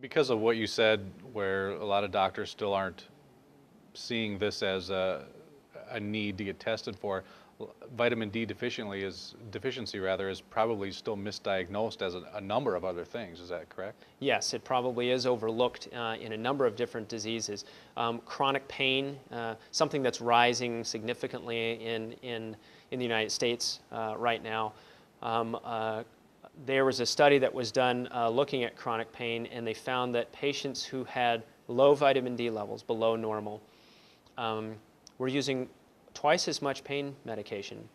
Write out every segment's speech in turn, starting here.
Because of what you said, where a lot of doctors still aren't seeing this as a need to get tested for, vitamin D deficiency rather is probably still misdiagnosed as a number of other things. Is that correct? Yes, it probably is overlooked in a number of different diseases. Chronic pain, something that's rising significantly in the United States right now. There was a study that was done looking at chronic pain, and they found that patients who had low vitamin D levels, below normal, were using twice as much pain medication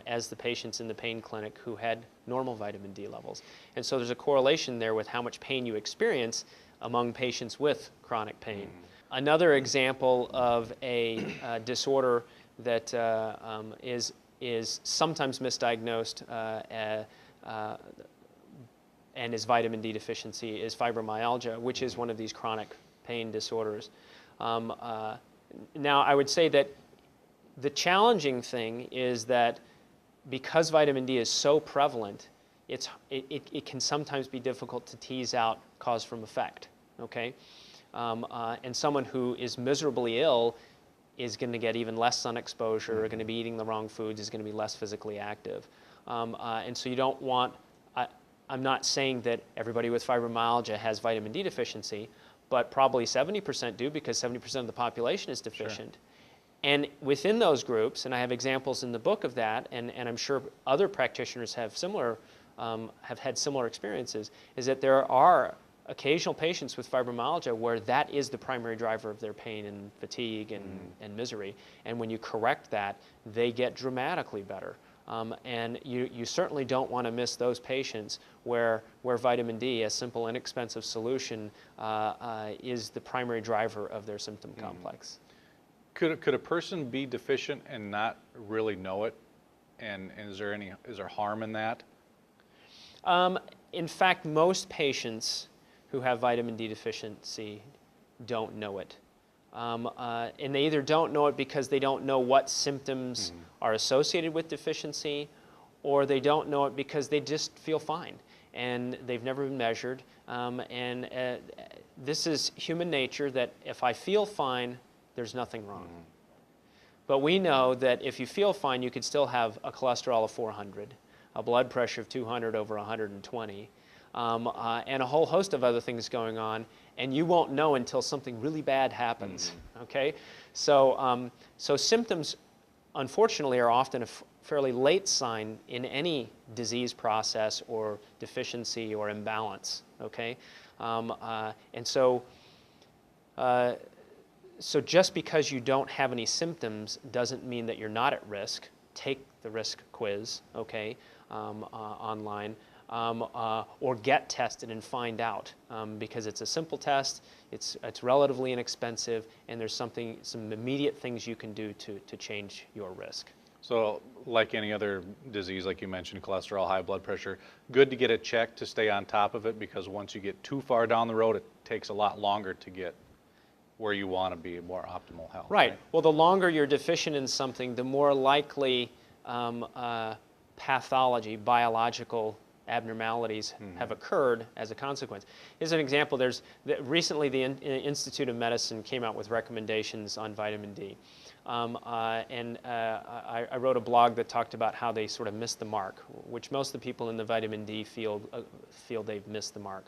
as the patients in the pain clinic who had normal vitamin D levels. And so there's a correlation there with how much pain you experience among patients with chronic pain. Another example of a disorder that is sometimes misdiagnosed and is vitamin D deficiency is fibromyalgia, which is one of these chronic pain disorders. Now, I would say that the challenging thing is that because vitamin D is so prevalent, it can sometimes be difficult to tease out cause from effect, okay? And someone who is miserably ill is going to get even less sun exposure, going to be eating the wrong foods, is going to be less physically active. And so you don't want, I'm not saying that everybody with fibromyalgia has vitamin D deficiency, but probably 70% do because 70% of the population is deficient. Sure. And within those groups, and I have examples in the book of that, and I'm sure other practitioners have had similar experiences, is that there are occasional patients with fibromyalgia where that is the primary driver of their pain and fatigue and misery. And when you correct that, they get dramatically better. And you certainly don't want to miss those patients where vitamin D, a simple, inexpensive solution, is the primary driver of their symptom complex. Could a person be deficient and not really know it? And is there harm in that? In fact, most patients who have vitamin D deficiency don't know it. And they either don't know it because they don't know what symptoms are associated with deficiency, or they don't know it because they just feel fine and they've never been measured. This is human nature, that if I feel fine, there's nothing wrong. But we know that if you feel fine, you could still have a cholesterol of 400, a blood pressure of 200 over 120, and a whole host of other things going on, and you won't know until something really bad happens, okay? So, so symptoms, unfortunately, are often a fairly late sign in any disease process or deficiency or imbalance, okay? And so, so just because you don't have any symptoms doesn't mean that you're not at risk. Take the risk quiz, okay, online, or get tested and find out, because it's a simple test, it's relatively inexpensive, and there's some immediate things you can do to change your risk. So like any other disease, like you mentioned, cholesterol, high blood pressure, good to get it checked to stay on top of it, because once you get too far down the road, it takes a lot longer to get where you want to be, more optimal health. Right. Well, the longer you're deficient in something, the more likely pathology, biological abnormalities have occurred as a consequence. Here's an example. Recently the Institute of Medicine came out with recommendations on vitamin D. I wrote a blog that talked about how they sort of missed the mark, which most of the people in the vitamin D field feel they've missed the mark.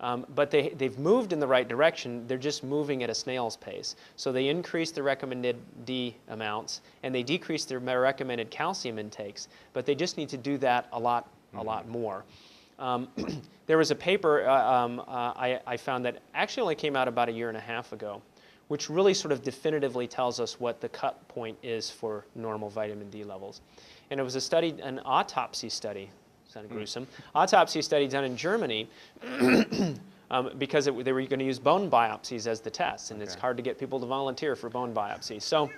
But they've moved in the right direction. They're just moving at a snail's pace. So they increased the recommended D amounts, and they decreased their recommended calcium intakes. But they just need to do that a lot more. There was a paper I found that actually only came out about 1.5 years ago, which really sort of definitively tells us what the cut point is for normal vitamin D levels. And it was a study, an autopsy study. Sounded gruesome. Autopsy study done in Germany because they were going to use bone biopsies as the test, and it's hard to get people to volunteer for bone biopsies. So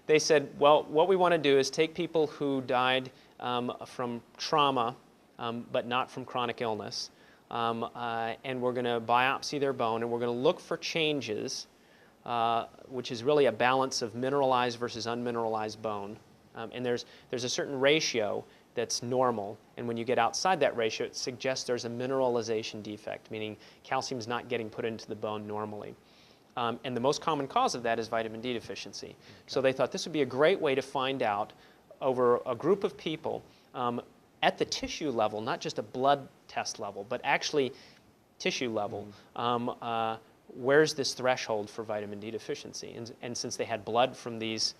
they said, well, what we want to do is take people who died from trauma, but not from chronic illness, and we're going to biopsy their bone, and we're going to look for changes, which is really a balance of mineralized versus unmineralized bone. And there's a certain ratio that's normal, and when you get outside that ratio, it suggests there's a mineralization defect, meaning calcium's not getting put into the bone normally. And the most common cause of that is vitamin D deficiency. Okay. So they thought this would be a great way to find out over a group of people at the tissue level, not just a blood test level, but actually tissue level, where's this threshold for vitamin D deficiency? And since they had blood from these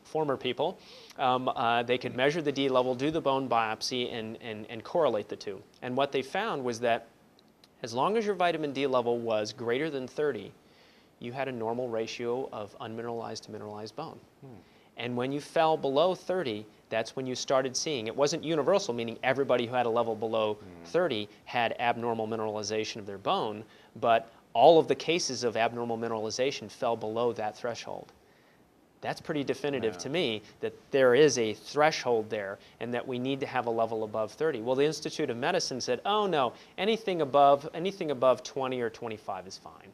former people, they could measure the D level, do the bone biopsy, and correlate the two. And what they found was that as long as your vitamin D level was greater than 30, you had a normal ratio of unmineralized to mineralized bone. And when you fell below 30, that's when you started seeing, it wasn't universal, meaning everybody who had a level below 30 had abnormal mineralization of their bone, but all of the cases of abnormal mineralization fell below that threshold. That's pretty definitive to me that there is a threshold there and that we need to have a level above 30. Well, the Institute of Medicine said, oh no, anything above 20 or 25 is fine.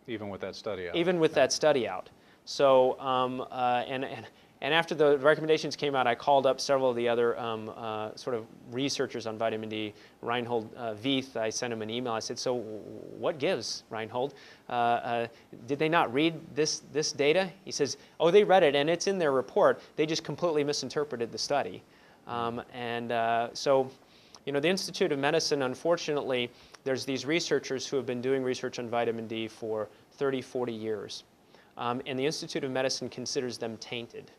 Even with that study out. Even with that study out. So, and after the recommendations came out, I called up several of the other sort of researchers on vitamin D. Reinhold Vieth, I sent him an email. I said, so what gives, Reinhold? Did they not read this data? He says, oh, they read it, and it's in their report. They just completely misinterpreted the study. So, you know, the Institute of Medicine, unfortunately, there's these researchers who have been doing research on vitamin D for 30, 40 years. And the Institute of Medicine considers them tainted,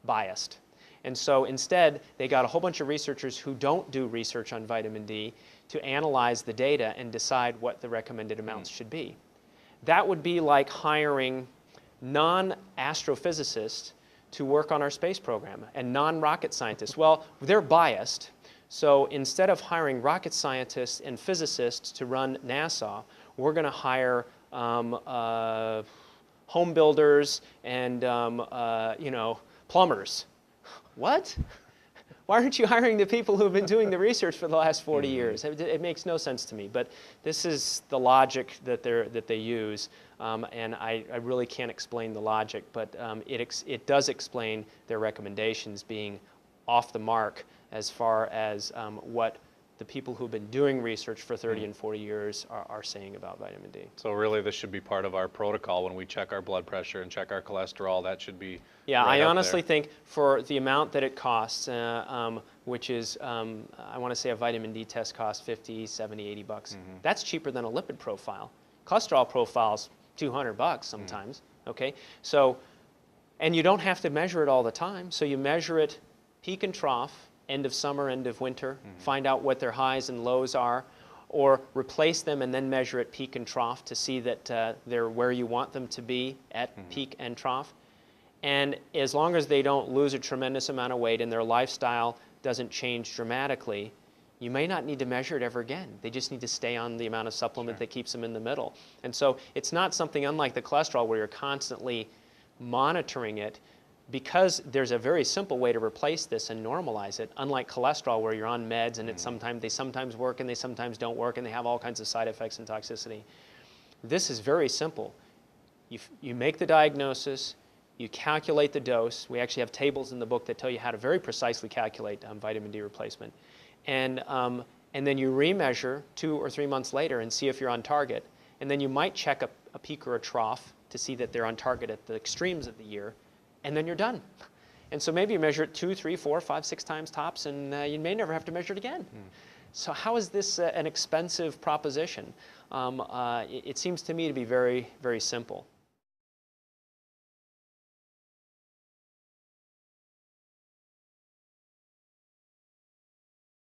biased. And so instead, they got a whole bunch of researchers who don't do research on vitamin D to analyze the data and decide what the recommended amounts should be. That would be like hiring non-astrophysicists to work on our space program and non-rocket scientists. Well, they're biased. So instead of hiring rocket scientists and physicists to run NASA, we're going to hire home builders and you know, plumbers. What? Why aren't you hiring the people who have been doing the research for the last 40 years? It makes no sense to me. But this is the logic that they use, and I really can't explain the logic. But it does explain their recommendations being off the mark as far as what the people who've been doing research for 30 and 40 years are saying about vitamin D. So really this should be part of our protocol when we check our blood pressure and check our cholesterol. That should be Yeah, right I up honestly there. think for the amount that it costs, which is, I want to say a vitamin D test costs 50, 70, 80 bucks. That's cheaper than a lipid profile. Cholesterol profile's 200 bucks sometimes, okay? So, and you don't have to measure it all the time. So you measure it peak and trough, end of summer, end of winter, find out what their highs and lows are, or replace them and then measure at peak and trough to see that they're where you want them to be at peak and trough. And as long as they don't lose a tremendous amount of weight and their lifestyle doesn't change dramatically, you may not need to measure it ever again. They just need to stay on the amount of supplement that keeps them in the middle. And so it's not something unlike the cholesterol where you're constantly monitoring it, because there's a very simple way to replace this and normalize it, unlike cholesterol where you're on meds and they sometimes work and they sometimes don't work and they have all kinds of side effects and toxicity. This is very simple. You make the diagnosis, you calculate the dose. We actually have tables in the book that tell you how to very precisely calculate vitamin D replacement. And then you remeasure 2 or 3 months later and see if you're on target. And then you might check a peak or a trough to see that they're on target at the extremes of the year. And then you're done. And so maybe you measure it 2, 3, 4, 5, 6 times tops, and you may never have to measure it again. So how is this an expensive proposition? It seems to me to be very, very simple.